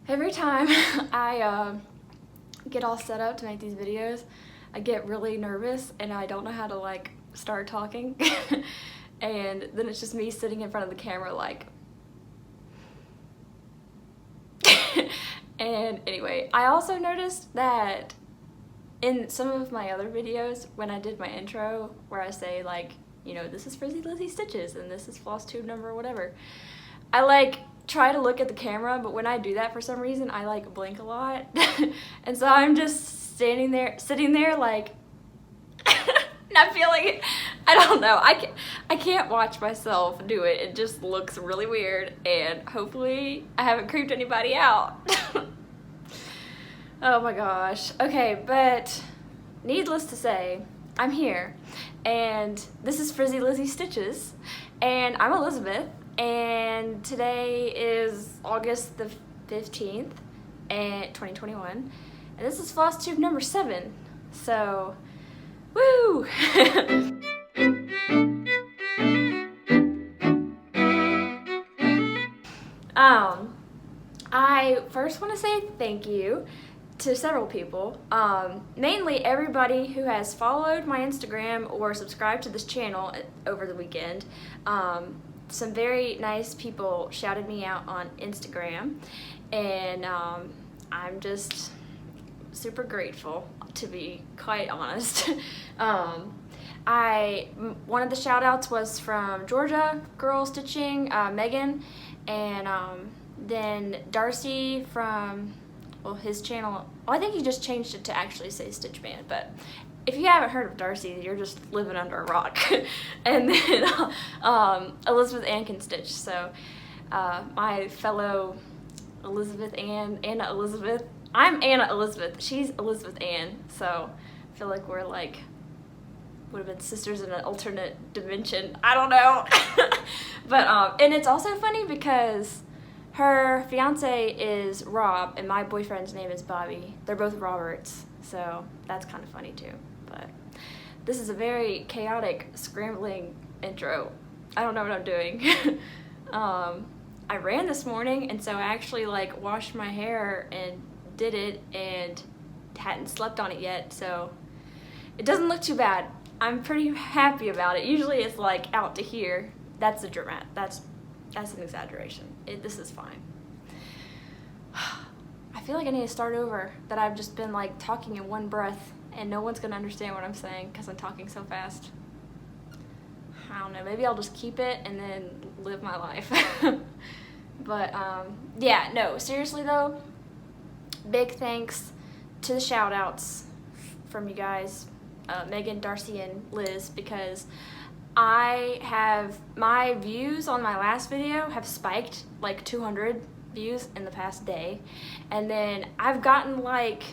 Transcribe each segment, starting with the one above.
Every time I get all set up to make these videos, I get really nervous and I don't know how to like start talking. And then it's just me sitting in front of the camera like and anyway, I also noticed that in some of my other videos when I did my intro where I say like, you know, this is FrizzyLizzie Stitches and this is Flosstube number whatever, I like try to look at the camera, but when I do that for some reason I like blink a lot. And so I'm just sitting there like not feeling it. I don't know, I can't watch myself do it. It just looks really weird, and hopefully I haven't creeped anybody out. Oh my gosh. Okay, but needless to say, I'm here, and this is FrizzyLizzie Stitches, and I'm Elizabeth, and today is August the 15th, and 2021, and this is Flosstube number 7, so, woo! I first want to say thank you to several people, mainly everybody who has followed my Instagram or subscribed to this channel over the weekend. Some very nice people shouted me out on Instagram, and I'm just super grateful, to be quite honest. One of the shout outs was from Georgia Girl Stitching, Megan, and then Darcy from, well, his channel, I think he just changed it to actually say Stitch Band, but if you haven't heard of Darcy, you're just living under a rock. And then Elizabeth Ann can stitch, so my fellow Elizabeth Ann, Anna Elizabeth, I'm Anna Elizabeth, she's Elizabeth Ann, so I feel like we're like, would have been sisters in an alternate dimension, I don't know. But, and it's also funny because her fiance is Rob, and my boyfriend's name is Bobby. They're both Roberts, so that's kind of funny too. But this is a very chaotic, scrambling intro. I don't know what I'm doing. I ran this morning, and so I actually like washed my hair and did it, and hadn't slept on it yet, so it doesn't look too bad. I'm pretty happy about it. Usually it's like out to here. That's a dramatic. That's an exaggeration. This is fine. I feel like I need to start over, that I've just been like talking in one breath and no one's gonna understand what I'm saying because I'm talking so fast. I don't know, maybe I'll just keep it and then live my life. But yeah, no, seriously though, big thanks to the shout outs from you guys, Megan, Darcy, and Liz, because my views on my last video have spiked like 200 views in the past day, and then I've gotten like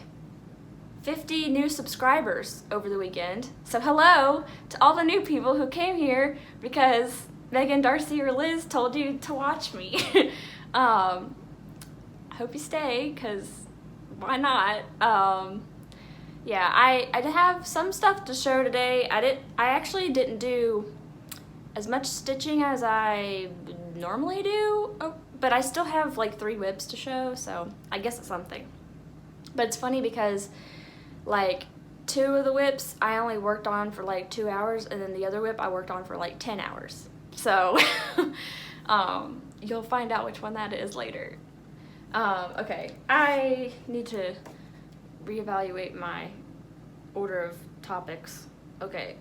50 new subscribers over the weekend. So hello to all the new people who came here because Megan, Darcy, or Liz told you to watch me. I hope you stay, because why not? Yeah, I have some stuff to show today. I actually didn't do as much stitching as I normally do, but I still have like 3 whips to show, so I guess it's something. But it's funny because like 2 of the whips I only worked on for like 2 hours, and then the other whip I worked on for like 10 hours. So you'll find out which one that is later. Okay, I need to reevaluate my order of topics. Okay.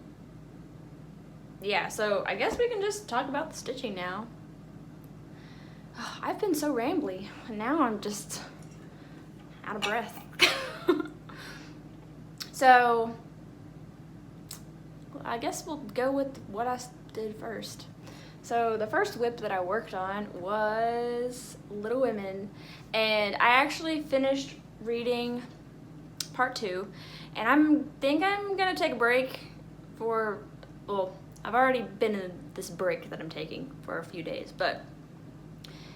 Yeah, so I guess we can just talk about the stitching now. I've been so rambly, and now I'm just out of breath. So, I guess we'll go with what I did first. So the first whip that I worked on was Little Women, and I actually finished reading part 2, and I think I'm gonna take a break for, well, I've already been in this break that I'm taking for a few days, but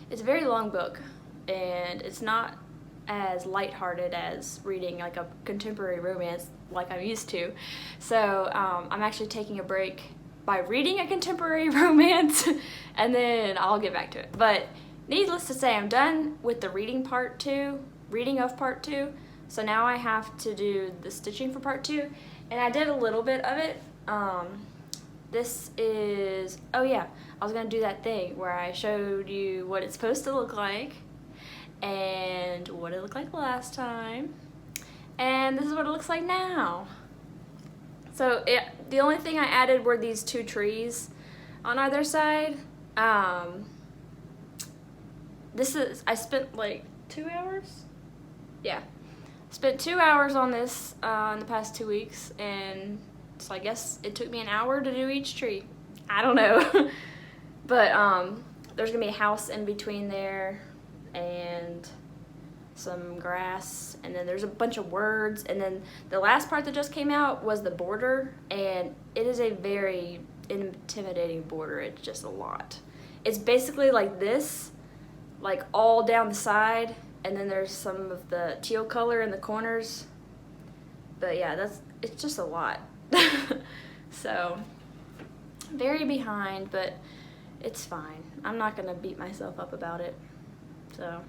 it's a very long book, and it's not as lighthearted as reading like a contemporary romance like I'm used to. So I'm actually taking a break by reading a contemporary romance, and then I'll get back to it. But needless to say, I'm done with the reading of part 2. So now I have to do the stitching for part 2. And I did a little bit of it. This is, oh yeah, I was gonna do that thing where I showed you what it's supposed to look like and what it looked like last time. And this is what it looks like now. So the only thing I added were these 2 trees on either side. I spent like 2 hours? Yeah. Spent 2 hours on this in the past 2 weeks, and so I guess it took me an hour to do each tree. I don't know. But there's gonna be a house in between there and some grass, and then there's a bunch of words, and then the last part that just came out was the border, and it is a very intimidating border. It's just a lot. It's basically like this, like all down the side, and then there's some of the teal color in the corners. But yeah, it's just a lot. So very behind, but it's fine. I'm not gonna beat myself up about it. So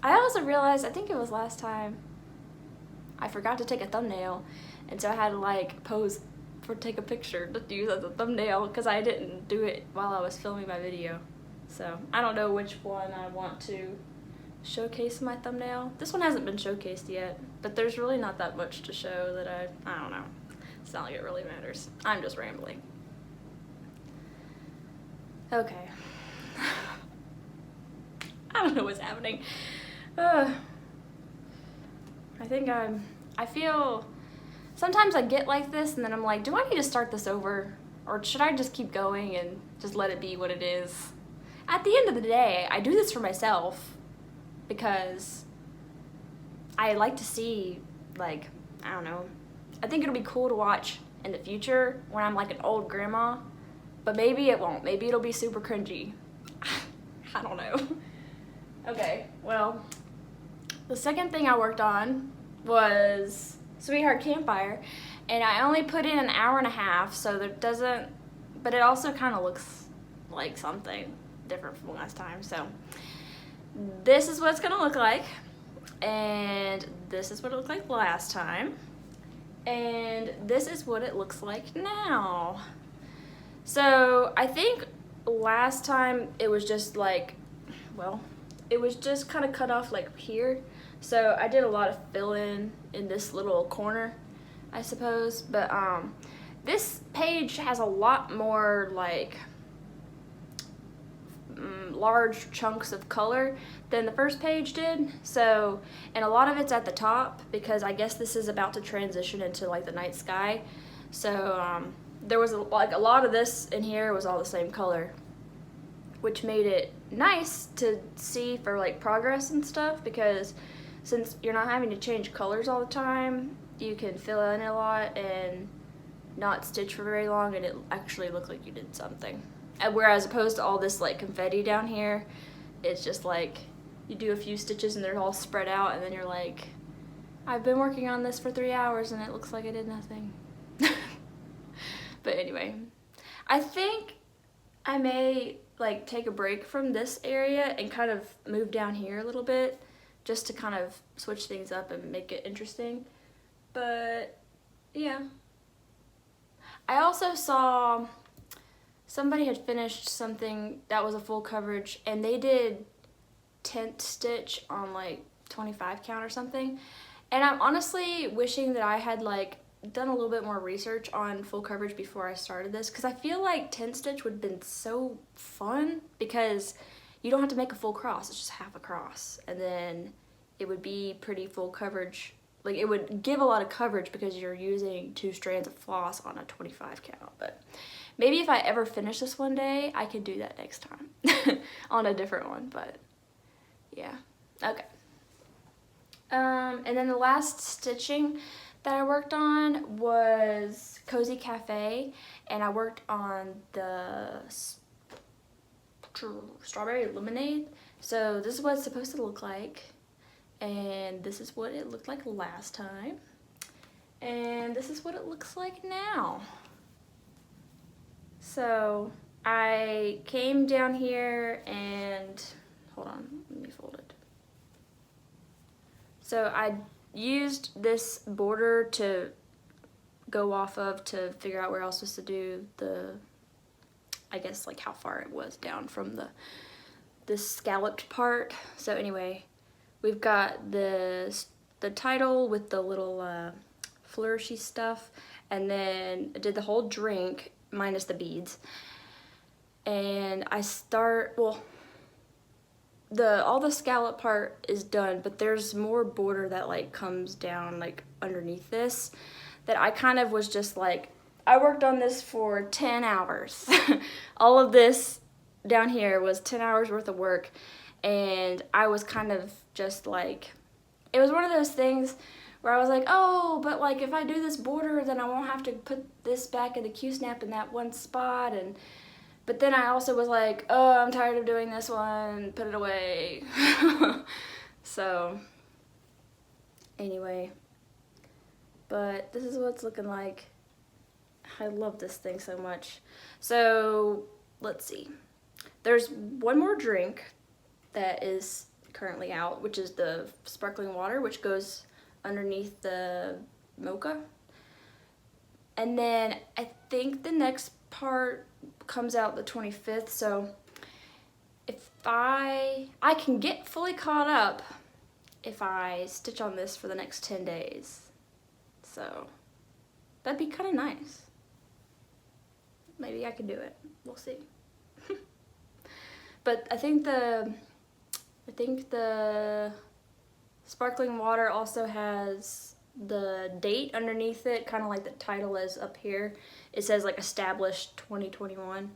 I also realized, I think it was last time, I forgot to take a thumbnail, and so I had to like pose for take a picture to use as a thumbnail because I didn't do it while I was filming my video. So I don't know which one I want to showcase my thumbnail. This one hasn't been showcased yet, but there's really not that much to show that I don't know. It's not like it really matters. I'm just rambling. Okay. I don't know what's happening. I feel, sometimes I get like this and then I'm like, do I need to start this over? Or should I just keep going and just let it be what it is? At the end of the day, I do this for myself because I like to see, like, I don't know, I think it'll be cool to watch in the future when I'm like an old grandma, but maybe it won't. Maybe it'll be super cringy. I don't know. Okay, well, the second thing I worked on was Sweetheart Campfire, and I only put in an hour and a half, so that doesn't, but it also kind of looks like something different from last time. So this is what it's gonna look like, and this is what it looked like last time, and this is what it looks like now. So I think last time it was just like, well, it was just kind of cut off like here. So I did a lot of fill-in in this little corner, I suppose. But this page has a lot more like large chunks of color than the first page did. So, and a lot of it's at the top because I guess this is about to transition into like the night sky. So there was like a lot of this in here was all the same color, which made it nice to see for like progress and stuff, because since you're not having to change colors all the time, you can fill in a lot and not stitch for very long and it actually look like you did something. And whereas opposed to all this like confetti down here, it's just like you do a few stitches and they're all spread out, and then you're like, I've been working on this for 3 hours and it looks like I did nothing. But anyway, I think I may like take a break from this area and kind of move down here a little bit just to kind of switch things up and make it interesting. But yeah, I also saw somebody had finished something that was a full coverage and they did tent stitch on like 25 count or something, and I'm honestly wishing that I had like done a little bit more research on full coverage before I started this, because I feel like tent stitch would have been so fun because you don't have to make a full cross, it's just half a cross, and then it would be pretty full coverage. Like it would give a lot of coverage because you're using 2 strands of floss on a 25 count. But maybe if I ever finish this one day, I could do that next time on a different one. But yeah, okay. And then the last stitching that I worked on was Cozy Cafe, and I worked on the strawberry lemonade. So this is what it's supposed to look like, and this is what it looked like last time, and this is what it looks like now. So I came down here and, hold on, let me fold it. So I used this border to go off of to figure out where I was supposed to do the, I guess like how far it was down from this scalloped part. So anyway, we've got the title with the little flourishy stuff, and then I did the whole drink minus the beads. And I start, well, all the scallop part is done, but there's more border that like comes down like underneath this that I kind of was just like, I worked on this for 10 hours. All of this down here was 10 hours worth of work, and I was kind of just like, it was one of those things where I was like, oh, but like if I do this border, then I won't have to put this back in the Q-snap in that one spot. But then I also was like, oh, I'm tired of doing this one, put it away. So, anyway, but this is what it's looking like. I love this thing so much. So, let's see. There's one more drink that is currently out, which is the sparkling water, which goes underneath the mocha. And then I think the next part comes out the 25th, so if I can get fully caught up if I stitch on this for the next 10 days. So that'd be kind of nice. Maybe I could do it. We'll see. But I think the sparkling water also has the date underneath it, kind of like the title is up here. It says like established 2021,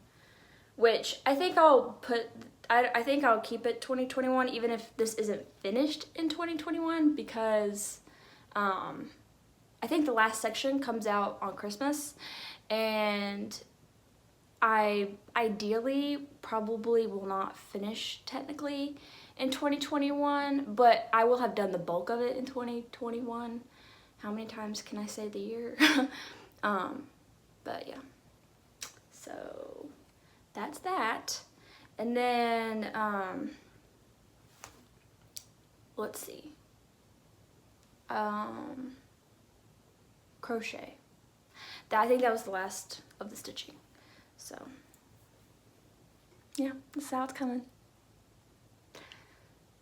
which I think I'll put, I think I'll keep it 2021 even if this isn't finished in 2021, because I think the last section comes out on Christmas, and I ideally probably will not finish technically in 2021, but I will have done the bulk of it in 2021. How many times can I say the year? But yeah, so that's that. And then, let's see, crochet. I think that was the last of the stitching. So yeah, this is how it's coming.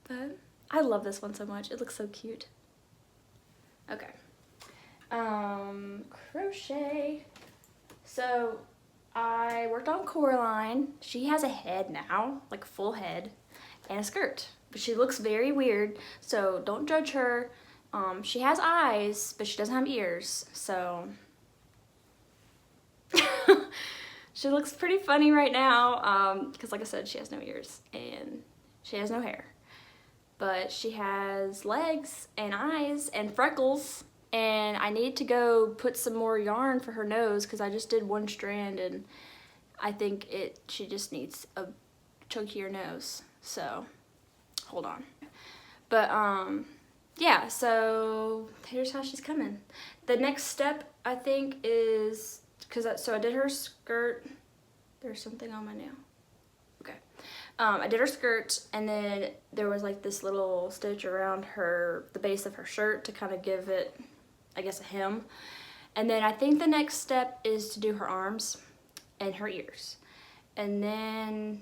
But I love this one so much. It looks so cute. Okay. Crochet. So I worked on Coraline. She has a head now, like a full head, and a skirt. But she looks very weird, so don't judge her. She has eyes, but she doesn't have ears, so she looks pretty funny right now, because like I said, she has no ears and she has no hair. But she has legs and eyes and freckles, and I need to go put some more yarn for her nose because I just did one strand and I think she just needs a chunkier nose. So hold on. But yeah, so here's how she's coming. The next step I think is, so I did her skirt. There's something on my nail. Okay. I did her skirt, and then there was like this little stitch around the base of her shirt to kind of give it, I guess, a hem. And then I think the next step is to do her arms and her ears. And then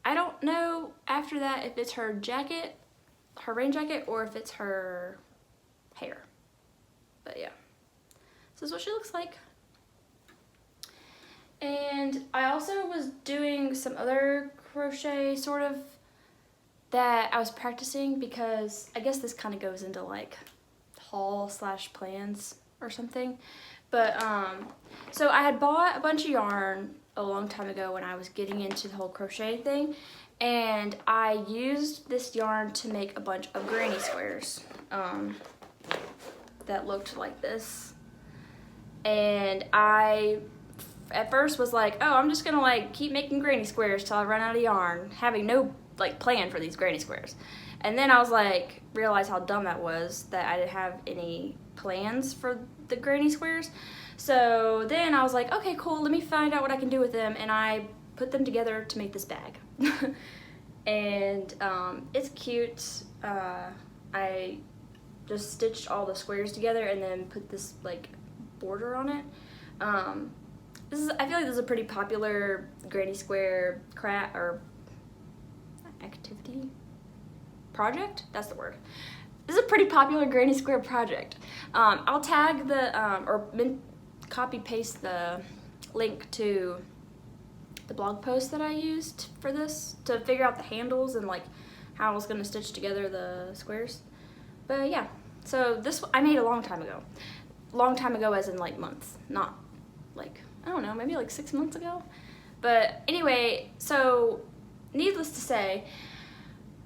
I don't know after that if it's her jacket, her rain jacket, or if it's her hair. But yeah, this is what she looks like. And I also was doing some other crochet sort of that I was practicing, because I guess this kind of goes into like haul/plans or something. But so I had bought a bunch of yarn a long time ago when I was getting into the whole crochet thing, and I used this yarn to make a bunch of granny squares that looked like this. And I at first was like, oh, I'm just gonna like keep making granny squares till I run out of yarn, having no like plan for these granny squares. And then I was like, realized how dumb that was, that I didn't have any plans for the granny squares. So then I was like, okay, cool, let me find out what I can do with them, and I put them together to make this bag. And it's cute. I just stitched all the squares together and then put this like border on it. I feel like this is a pretty popular granny square craft or activity project. That's the word. This is a pretty popular granny square project. I'll tag the copy paste the link to the blog post that I used for this to figure out the handles and like how I was gonna stitch together the squares. But yeah, so this I made a long time ago. Long time ago as in like months, not like, I don't know, maybe like 6 months ago. But anyway, so needless to say,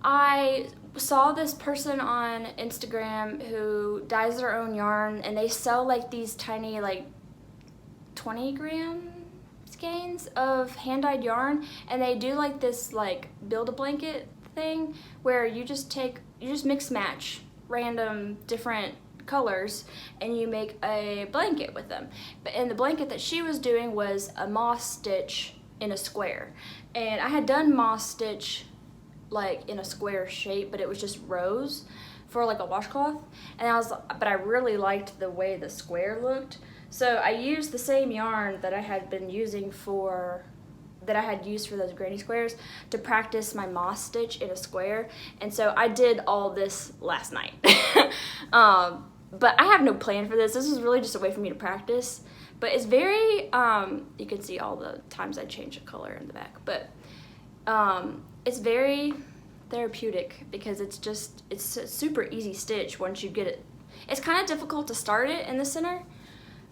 I saw this person on Instagram who dyes their own yarn, and they sell like these tiny like 20-gram skeins of hand-dyed yarn, and they do like this like build-a-blanket thing where you just mix match random different colors and you make a blanket with them. And the blanket that she was doing was a moss stitch in a square, and I had done moss stitch like in a square shape, but it was just rows for like a washcloth, and but I really liked the way the square looked, so I used the same yarn that I had used for those granny squares to practice my moss stitch in a square. And so I did all this last night. But I have no plan for this. This is really just a way for me to practice. But it's very, you can see all the times I changed the color in the back, but it's very therapeutic because it's a super easy stitch once you get it. It's kind of difficult to start it in the center,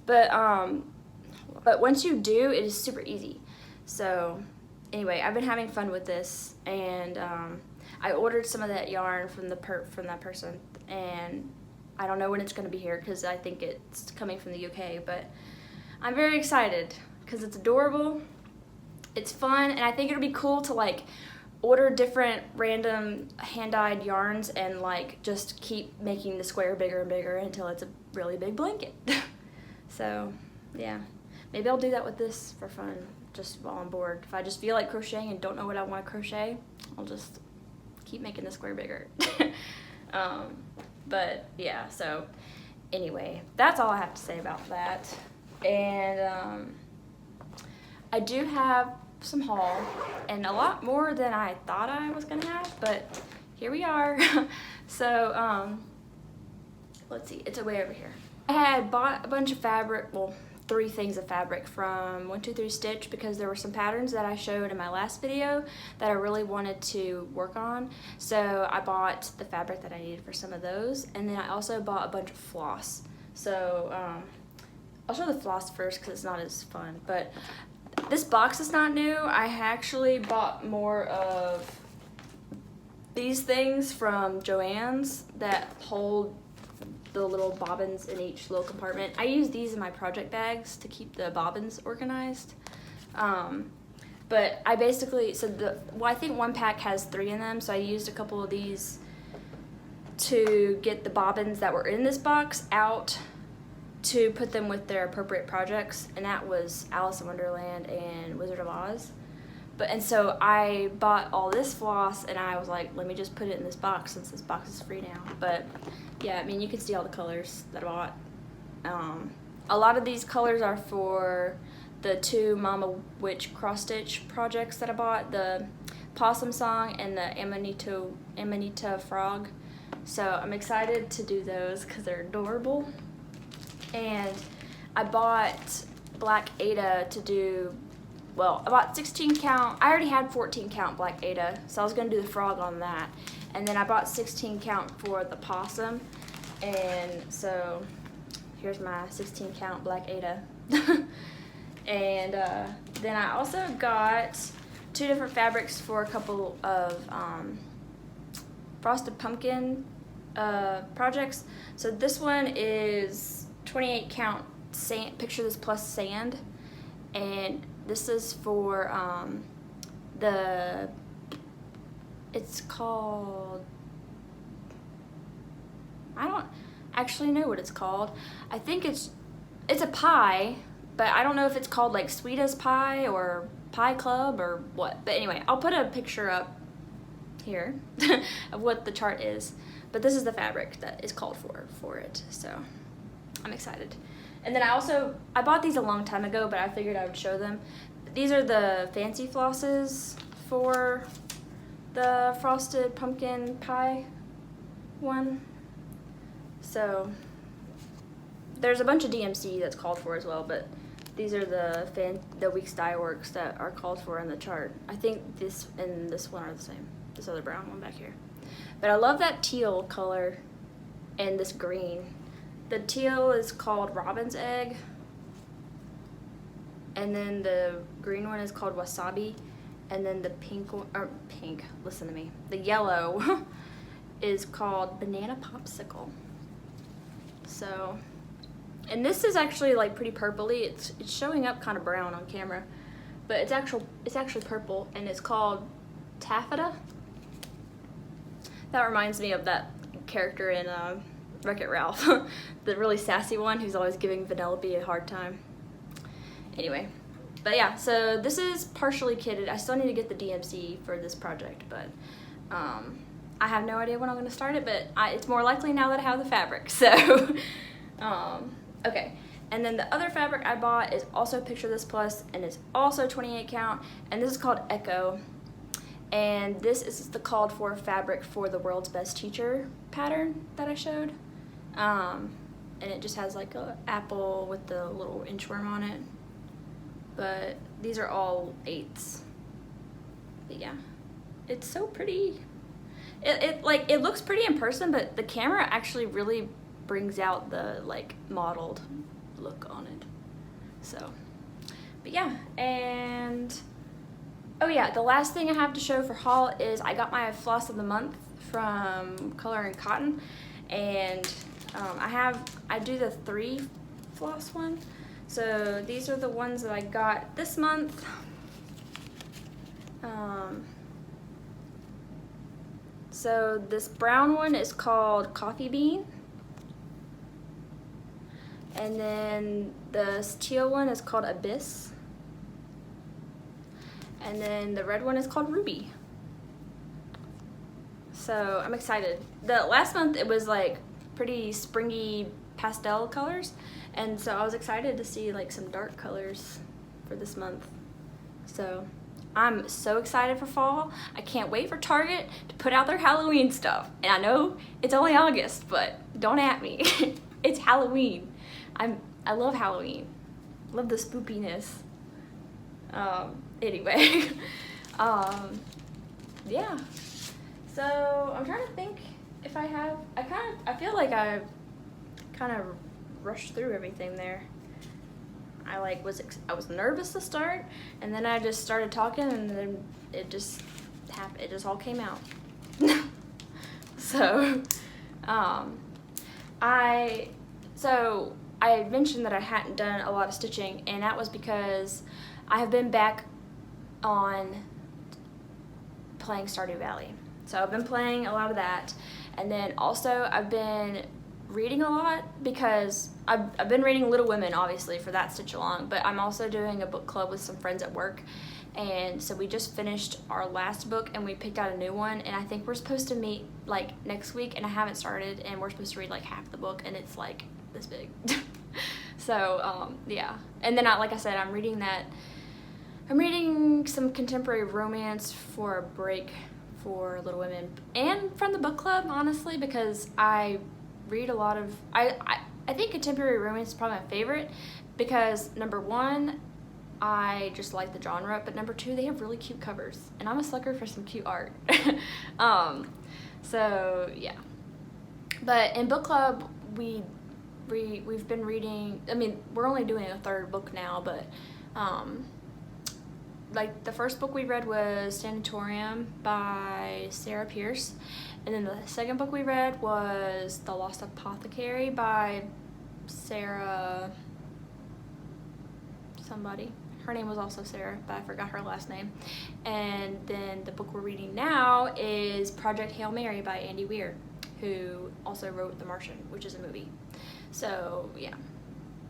but once you do, it is super easy. So anyway, I've been having fun with this, and I ordered some of that yarn from that person, and I don't know when it's going to be here because I think it's coming from the UK, but I'm very excited because it's adorable, it's fun, and I think it'll be cool to like order different random hand-dyed yarns and like just keep making the square bigger and bigger until it's a really big blanket. So yeah, maybe I'll do that with this for fun, just while I'm bored. If I just feel like crocheting and don't know what I want to crochet, I'll just keep making the square bigger. But yeah, so anyway, that's all I have to say about that. And I do have some haul, and a lot more than I thought I was gonna have, but here we are. So let's see, it's way over here. I had bought a bunch of fabric, well, 3 things of fabric from 123 Stitch because there were some patterns that I showed in my last video that I really wanted to work on. So I bought the fabric that I needed for some of those, and then I also bought a bunch of floss. So I'll show the floss first because it's not as fun, but this box is not new. I actually bought more of these things from Joann's that hold the little bobbins in each little compartment. I use these in my project bags to keep the bobbins organized. But I basically, I think one pack has 3 in them, so I used a couple of these to get the bobbins that were in this box out to put them with their appropriate projects, and that was Alice in Wonderland and Wizard of Oz. And so I bought all this floss, and I was like, let me just put it in this box since this box is free now. But yeah, I mean, you can see all the colors that I bought. A lot of these colors are for the 2 Mama Witch cross stitch projects that I bought, the Possum Song and the Amanita Frog. So I'm excited to do those because they're adorable. And I bought Black Aida to do, well, I bought 16 count. I already had 14 count Black Aida, so I was gonna do the frog on that. And then I bought 16 count for the possum. And so here's my 16 count Black Aida. And then I also got 2 different fabrics for a couple of frosted pumpkin projects. So this one is 28 count sand, picture this plus sand, and this is for it's called, I don't actually know what it's called. I think it's it's a pie, but I don't know if it's called like Sweet as Pie or Pie Club or what. But anyway, I'll put a picture up here of what the chart is. But this is the fabric that is called for it, so I'm excited. And then I bought these a long time ago, but I figured I would show them. These are the fancy flosses for the frosted pumpkin pie one. So there's a bunch of DMC that's called for as well, but these are the Weeks Dye Works that are called for in the chart. I think this and this one are the same, this other brown one back here. But I love that teal color and this green. The teal is called Robin's Egg, and then the green one is called Wasabi, and then the pink one, or pink, listen to me, the yellow is called Banana Popsicle. So, and this is actually like pretty purpley. It's showing up kind of brown on camera, but it's actually purple, and it's called Taffeta. That reminds me of that character in Wreck-It Ralph, the really sassy one who's always giving Vanellope a hard time. Anyway, but yeah, so this is partially kitted. I still need to get the DMC for this project, but I have no idea when I'm going to start it, but it's more likely now that I have the fabric, so okay. And then the other fabric I bought is also Picture This Plus, and it's also 28 count, and this is called Echo. And this is the called for fabric for the World's Best Teacher pattern that I showed. And it just has like a apple with the little inchworm on it. But these are all 8s. But yeah, it's so pretty. It looks pretty in person, but the camera actually really brings out the like modeled look on it. So, but yeah, and oh yeah, the last thing I have to show for haul is I got my floss of the month from Color and Cotton, and I do the 3 floss one. So these are the ones that I got this month. So this brown one is called Coffee Bean, and then the teal one is called Abyss. And then the red one is called Ruby. So I'm excited. The last month it was like pretty springy pastel colors, and so I was excited to see like some dark colors for this month. So I'm so excited for fall. I can't wait for Target to put out their Halloween stuff. And I know it's only August, but don't at me. It's Halloween. I love Halloween. Love the spoopiness. Anyway, yeah, so I'm trying to think if I have, I feel like I kind of rushed through everything there. I was nervous to start, and then I just started talking, and then it just happened, it just all came out. So, I mentioned that I hadn't done a lot of stitching, and that was because I have been back on playing Stardew Valley. So I've been playing a lot of that, and then also I've been reading a lot because I've been reading Little Women, obviously, for that stitch along, but I'm also doing a book club with some friends at work, and so we just finished our last book and we picked out a new one, and I think we're supposed to meet like next week, and I haven't started, and we're supposed to read like half the book, and it's like this big. So yeah, and then like I said, I'm reading some contemporary romance for a break for Little Women and from the book club, honestly, because I read a lot of, I think contemporary romance is probably my favorite because number one, I just like the genre, but number two, they have really cute covers, and I'm a sucker for some cute art. So yeah, but in book club we've been reading, I mean, we're only doing a 3rd book now, but like the first book we read was Sanatorium by Sarah Pierce, and then the second book we read was The Lost Apothecary by Sarah somebody. Her name was also Sarah, but I forgot her last name. And then the book we're reading now is Project Hail Mary by Andy Weir, who also wrote The Martian, which is a movie. So yeah,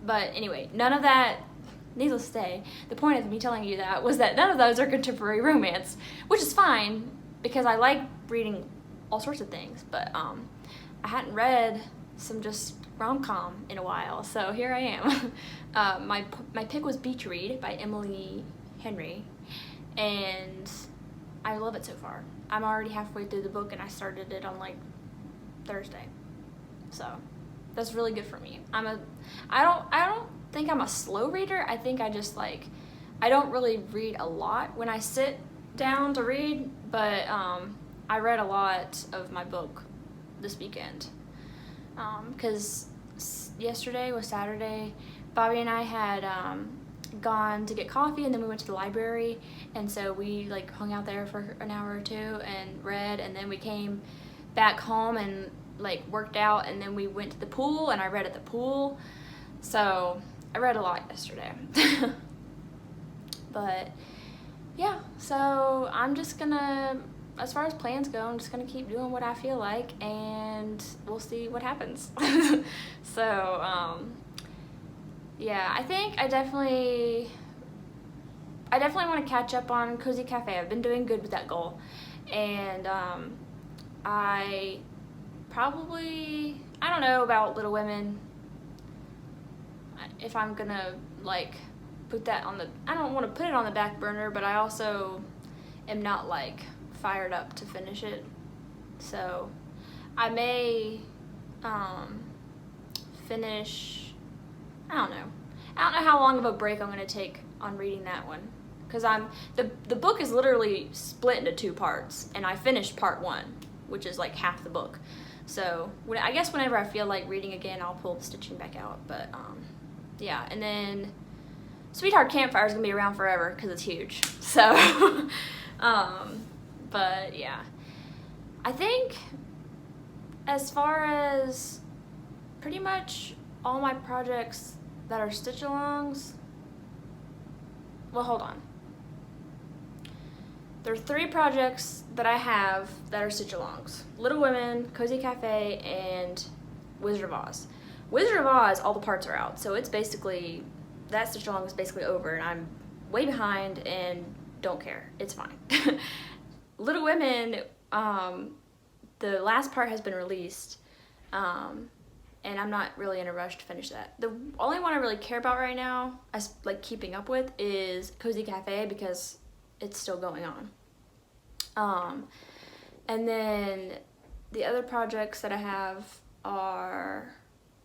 But anyway, none of that, needless to say, the point of me telling you that was that none of those are contemporary romance, which is fine because I like reading all sorts of things, but I hadn't read some just rom-com in a while, so here I am. My pick was Beach Read by Emily Henry, and I love it so far. I'm already halfway through the book and I started it on like Thursday, so that's really good for me. I don't think I'm a slow reader. I think I just like, I don't really read a lot when I sit down to read, but I read a lot of my book this weekend because yesterday was Saturday. Bobby and I had gone to get coffee, and then we went to the library, and so we like hung out there for an hour or two and read, and then we came back home and like worked out, and then we went to the pool and I read at the pool. So I read a lot yesterday. But yeah, so I'm just gonna, as far as plans go, I'm just gonna keep doing what I feel like, and we'll see what happens. So yeah, I think I definitely want to catch up on Cozy Cafe. I've been doing good with that goal, and I don't know about Little Women, if I'm gonna like put that on the, I don't want to put it on the back burner, but I also am not like fired up to finish it, so I may finish, I don't know how long of a break I'm gonna take on reading that one, because the book is literally split into 2 parts, and I finished part 1, which is like half the book. So I guess whenever I feel like reading again, I'll pull the stitching back out. But yeah, and then Sweetheart Campfire is gonna be around forever because it's huge. So but yeah, I think as far as pretty much all my projects that are stitch-alongs, well, hold on. There are 3 projects that I have that are stitch-alongs: Little Women, Cozy Cafe, and Wizard of Oz. Wizard of Oz, all the parts are out, so it's basically, that stitch-along is basically over, and I'm way behind and don't care. It's fine. Little Women, the last part has been released, and I'm not really in a rush to finish that. The only one I really care about right now, as like keeping up with, is Cozy Cafe, because it's still going on. And then the other projects that I have are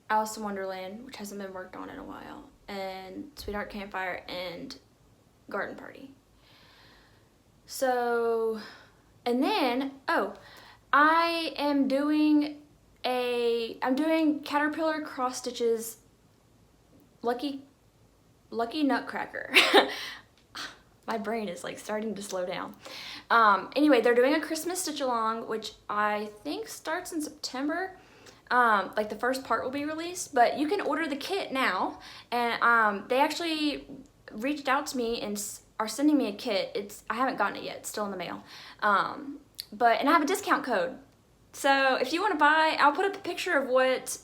Alice in Wonderland, which hasn't been worked on in a while, and Sweetheart Campfire, and Garden Party. So, and then, I'm doing Caterpillar Cross Stitches Lucky Nutcracker. My brain is like starting to slow down. Anyway, they're doing a Christmas stitch along, which I think starts in September. Like the first part will be released, but you can order the kit now, and they actually reached out to me and are sending me a kit. I haven't gotten it yet, it's still in the mail. And I have a discount code. So if you want to buy, I'll put up a picture of what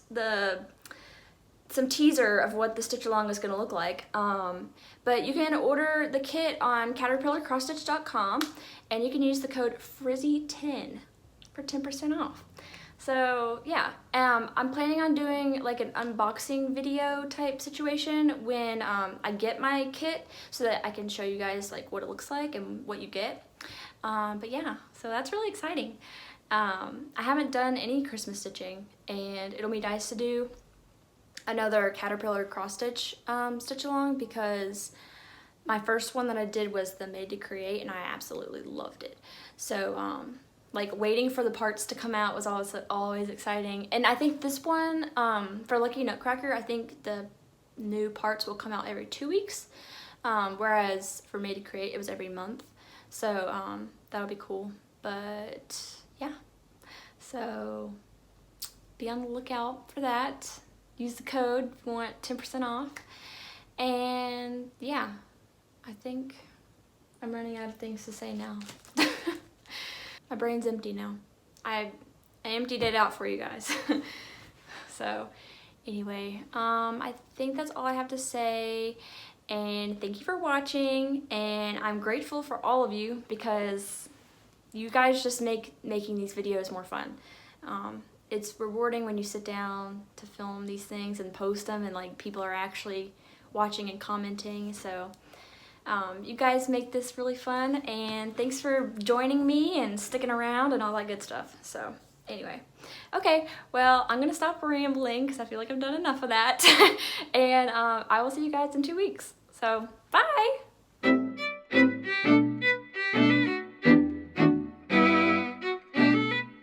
some teaser of what the stitch along is going to look like. But you can order the kit on CaterpillarCrossStitch.com, and you can use the code FrizzyLizzie10 for 10% off. So yeah, I'm planning on doing like an unboxing video type situation when I get my kit, so that I can show you guys like what it looks like and what you get. But yeah, so that's really exciting. I haven't done any Christmas stitching, and it'll be nice to do another Caterpillar cross stitch stitch along, because my first one that I did was the Made to Create, and I absolutely loved it. So like waiting for the parts to come out was always exciting. And I think this one, for Lucky Nutcracker, I think the new parts will come out every 2 weeks, whereas for Made to Create it was every month. So that'll be cool. But yeah, so be on the lookout for that. Use the code if you want 10% off. And yeah, I think I'm running out of things to say now. My brain's empty now. I emptied it out for you guys. So Anyway, I think that's all I have to say, and thank you for watching, and I'm grateful for all of you because you guys just make making these videos more fun. It's rewarding when you sit down to film these things and post them and like people are actually watching and commenting, so you guys make this really fun, and thanks for joining me and sticking around and all that good stuff. So anyway, okay, well, I'm gonna stop rambling because I feel like I've done enough of that. And I will see you guys in 2 weeks. So bye.